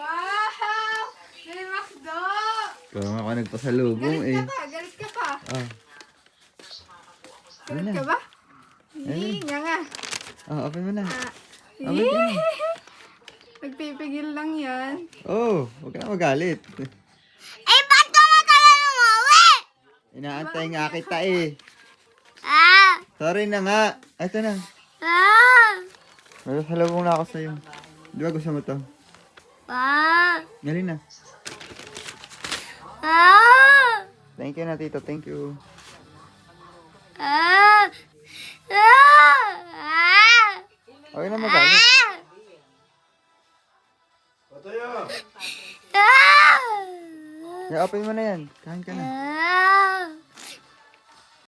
Wow! May McDo! Kaya nga ako nagpasalubong eh. Galit ka pa. Ah. Ano Galit na? ka ba? Ano? Nga nga. Ah, open mo na. Ah. Open ka na. Nagpipigil lang yan. Oh, huwag ka na magalit. Eh, ba't ka umuwi? Inaantay nga kita eh. Ah! Sorry na nga. Ito na. Ah! Nagpasalubong na ako sa'yo. Di ba gusto mo to? Ah! Gali na. Ah! Thank you na tito. Thank you. Ah! Ah! Ah! Okay na magalit. Ah! Yeah, open mo na yan. Kain ka na. Ah!